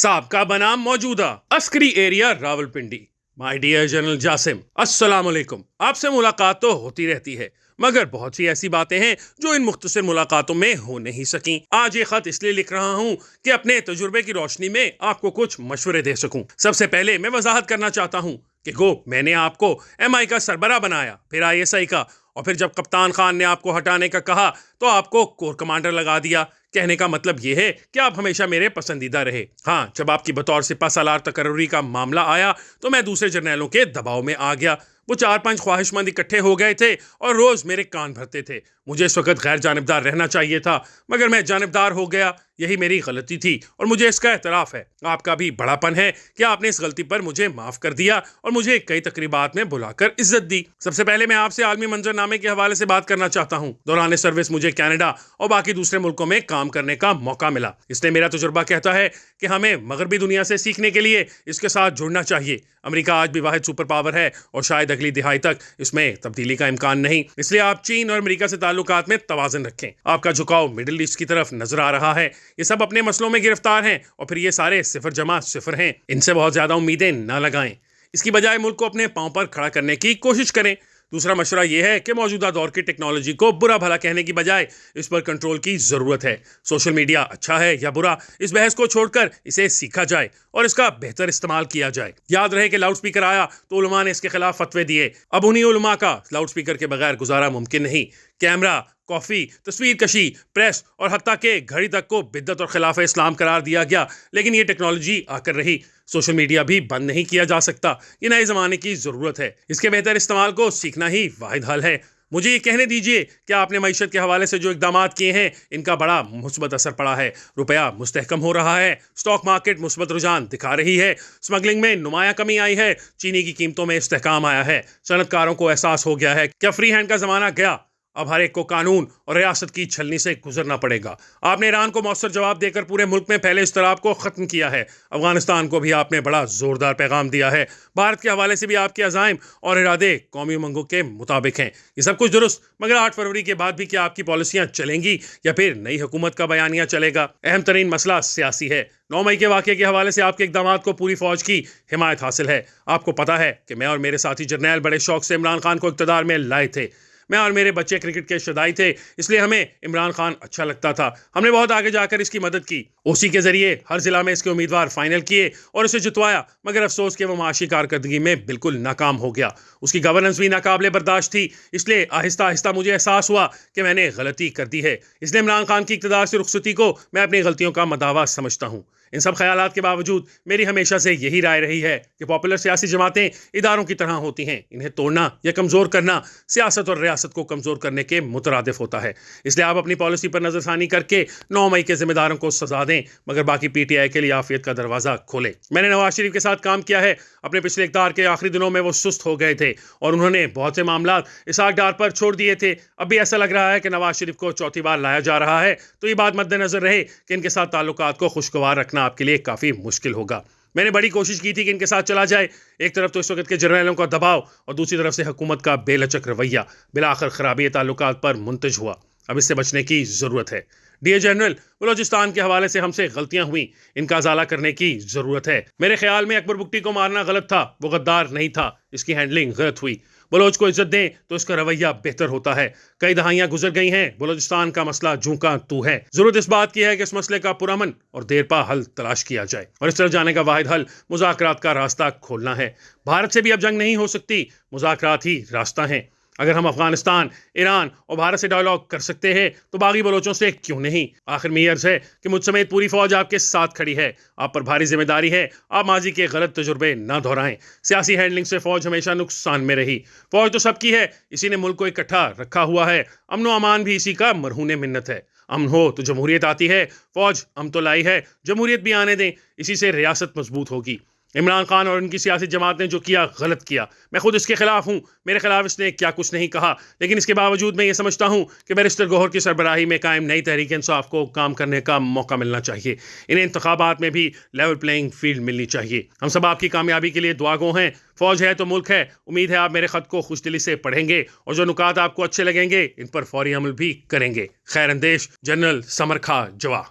साबका बनाम मौजूदा Askari area Rawalpindi. My dear general Jasim, अस्सलाम वालेकुम। आपसे मुलाकात तो होती रहती है, मगर बहुत सी ऐसी बातें हैं जो इन मुख्तसर मुलाकातों में हो नहीं सकी। आज ये खत इसलिए लिख रहा हूँ कि अपने तजुर्बे की रोशनी में आपको कुछ मशवरे दे सकूं। सबसे पहले मैं वजाहत करना चाहता हूँ कि मैंने आपको MI का सरबरा बनाया, फिर ISI का, और फिर जब कप्तान खान ने आपको हटाने का कहा तो आपको कोर कमांडर लगा दिया। कहने का मतलब यह है कि आप हमेशा मेरे पसंदीदा रहे। हाँ, जब आपकी बतौर सिपा सालार तकर्रुरी का मामला आया तो मैं दूसरे जर्नैलों के दबाव में आ गया। वो 4-5 ख्वाहिशमंद इकट्ठे हो गए थे और रोज मेरे कान भरते थे। मुझे इस वक्त गैर जानिबदार रहना चाहिए था, मगर मैं जानिबदार हो गया। यही मेरी गलती थी और मुझे इसका एतराफ़ है। आपका भी बड़ापन है कि आपने इस गलती पर मुझे माफ कर दिया और मुझे कई तकरीबात में बुलाकर इज्जत दी। सबसे पहले मैं आपसे आलमी मंजरनामे के हवाले से बात करना चाहता हूँ। दौरान सर्विस मुझे कनाडा और बाकी दूसरे मुल्कों में काम करने का मौका मिला। इसलिए मेरा तजुर्बा कहता है कि हमें मगरबी दुनिया से सीखने के लिए इसके साथ जुड़ना चाहिए। अमेरिका आज भी वाहिद सुपर पावर है और शायद अगली दिहाई तक इसमें तब्दीली का इम्कान नहीं। इसलिए आप चीन और अमेरिका से ताल्लुकात में तवाज़ुन रखें। आपका झुकाव मिडिल ईस्ट की तरफ नजर आ रहा है। ये सब अपने मसलों में गिरफ्तार हैं और फिर ये सारे सिफर जमा सिफर हैं। इनसे बहुत ज्यादा उम्मीदें न लगाएं। इसकी बजाय मुल्क को अपने पांव पर खड़ा करने की कोशिश करें। दूसरा मशवरा यह है कि मौजूदा दौर की टेक्नोलॉजी को बुरा भला कहने की बजाय इस पर कंट्रोल की जरूरत है। सोशल मीडिया अच्छा है या बुरा, इस बहस को छोड़कर इसे सीखा जाए और इसका बेहतर इस्तेमाल किया जाए। याद रहे कि लाउड स्पीकर आया तो उलमा ने इसके खिलाफ फतवे दिए। अब उन्हीं उलमा का लाउड स्पीकर के बगैर गुजारा मुमकिन नहीं। कैमरा, कॉफी, तस्वीर कशी, प्रेस और हत्ता के घड़ी तक को बिद्दत और खिलाफ इस्लाम करार दिया गया, लेकिन ये टेक्नोलॉजी आकर रही। सोशल मीडिया भी बंद नहीं किया जा सकता। ये नए जमाने की जरूरत है। इसके बेहतर इस्तेमाल को सीखना ही वाहिद हल है। मुझे ये कहने दीजिए कि आपने मईशत के हवाले से जो इकदाम किए हैं, इनका बड़ा मुस्बत असर पड़ा है। रुपया मुस्तहकम हो रहा है, स्टॉक मार्केट मुस्बत रुझान दिखा रही है, स्मगलिंग में नुमाया कमी आई है, चीनी की कीमतों में इस्तेहकाम आया है। सनतकारों को एहसास हो गया है क्या फ्री हैंड का जमाना गया। अब हर एक को कानून और रियासत की छलनी से गुजरना पड़ेगा। आपने ईरान को मौसर जवाब देकर पूरे मुल्क में फैले इस्तिराब को खत्म किया है। अफगानिस्तान को भी आपने बड़ा जोरदार पैगाम दिया है। भारत के हवाले से भी आपके अज़ाइम और इरादे कौमी उमंगों के मुताबिक हैं। ये सब कुछ दुरुस्त, मगर 8 फरवरी के बाद भी क्या आपकी पॉलिसियां चलेंगी या फिर नई हुकूमत का बयानिया चलेगा? अहम तरीन मसला सियासी है। 9 मई के वाक़े के हवाले से आपके इक़दाम को पूरी फौज की हिमायत हासिल है। आपको पता है कि मैं और मेरे साथी जर्नैल बड़े शौक से इमरान खान को इक़्तिदार में लाए थे। मैं और मेरे बच्चे क्रिकेट के शदाई थे, इसलिए हमें इमरान खान अच्छा लगता था। हमने बहुत आगे जाकर इसकी मदद की। OC के जरिए हर जिला में इसके उम्मीदवार फाइनल किए और इसे जितवाया, मगर अफसोस कि वो माशी कारकर्दगी में बिल्कुल नाकाम हो गया। उसकी गवर्नेंस भी नाकाबिले बर्दाश्त थी। इसलिए आहिस्ता आहिस्ता मुझे एहसास हुआ कि मैंने गलती कर दी है। इसलिए इमरान खान की इक़्तिदार से रुखसती को मैं अपनी गलतियों का मदावा समझता हूँ। इन सब ख्यालात के बावजूद मेरी हमेशा से यही राय रही है कि पॉपुलर सियासी जमातें इदारों की तरह होती हैं। इन्हें तोड़ना या कमज़ोर करना सियासत और रियासत को कमज़ोर करने के मुतरादिफ होता है। इसलिए आप अपनी पॉलिसी पर नज़रसानी करके 9 मई के जिम्मेदारों को सजा दें, मगर बाकी PTI के लिए आफियत का दरवाज़ा खोलें। मैंने नवाज शरीफ के साथ काम किया है। अपने पिछले इक़्तिदार के आखिरी दिनों में वो सुस्त हो गए थे और उन्होंने बहुत से मामला इसहाक डार पर छोड़ दिए थे। अब भी ऐसा लग रहा है कि नवाज शरीफ को चौथी बार लाया जा रहा है, तो ये बात मद्देनजर रहे कि इनके साथ ताल्लुकात को खुशगवार रखना आपके लिए काफ़ी मुश्किल होगा। मैंने बड़ी कोशिश की थी कि इनके साथ चला जाए। एक तरफ तो इस वक्त के जर्नैलों का दबाव और दूसरी तरफ से हुकूमत का बेलचक रवैया बिलाखिर खराबी ताल्लुकात पर मुंतज हुआ। अब इससे बचने की ज़रूरत है। डियर जनरल, बलोचिस्तान के हवाले से हमसे गलतियां हुई, इनका अजाला करने की ज़रूरत है। मेरे ख्याल में अकबर बुगटी को मारना गलत था, वो गद्दार नहीं था। इसकी हैंडलिंग गलत हुई। बलोच को इज्जत दें तो इसका रवैया बेहतर होता है। कई दहाइयां गुजर गई हैं, बलोचिस्तान का मसला जूं का तू है। जरूरत इस बात की है कि इस मसले का पुरअमन और देरपा हल तलाश किया जाए और इस तरफ जाने का वाहिद हल मुज़ाकरात का रास्ता खोलना है। भारत से भी अब जंग नहीं हो सकती, मुज़ाकरात ही रास्ता है। अगर हम अफगानिस्तान, ईरान और भारत से डायलॉग कर सकते हैं तो बागी बलोचों से क्यों नहीं? आखिर में अर्ज है कि मुझ समेत पूरी फौज आपके साथ खड़ी है। आप पर भारी जिम्मेदारी है। आप माजी के गलत तजुर्बे न दोहराएं। सियासी हैंडलिंग से फौज हमेशा नुकसान में रही। फौज तो सबकी है, इसी ने मुल्क को इकट्ठा रखा हुआ है। अमन व अमान भी इसी का मरहून मिन्नत है। अमन हो तो जमहूरियत आती है। फौज अमन तो लाई है, जमहूरियत भी आने दें। इसी से रियासत मजबूत होगी। इमरान खान और उनकी सियासी जमात ने जो किया गलत किया। मैं खुद इसके खिलाफ हूँ। मेरे खिलाफ इसने क्या कुछ नहीं कहा, लेकिन इसके बावजूद मैं ये समझता हूँ कि बैरिस्टर गौहर की सरबराही में कायम नई तहरीक इंसाफ को काम करने का मौका मिलना चाहिए। इन्हें इंतखाबात में भी लेवल प्लेइंग फील्ड मिलनी चाहिए। हम सब आपकी कामयाबी के लिए दुआगो हैं। फौज है तो मुल्क है। उम्मीद है आप मेरे खत को खुशदिली से पढ़ेंगे और जो नुकात आपको अच्छे लगेंगे इन पर फौरी अमल भी करेंगे। खैर अंदेश, जनरल समर खां जवा।